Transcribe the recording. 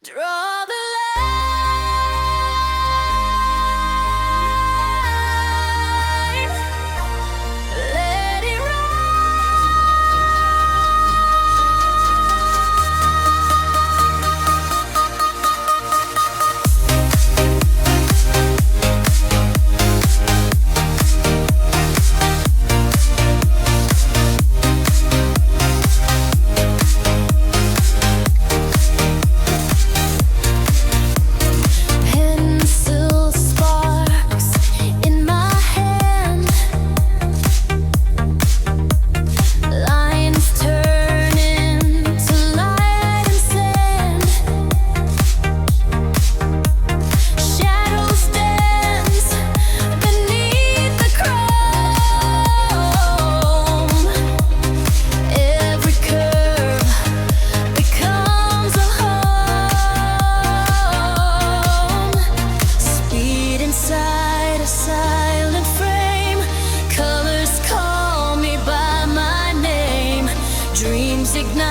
Draw the line, let it pencil sparks in my hand, lines turn into light and sand, shadows dance beneath the chrome. Every curve becomes a home. Speed inside a silent frame. Colors call me by my name. Dreams ignite.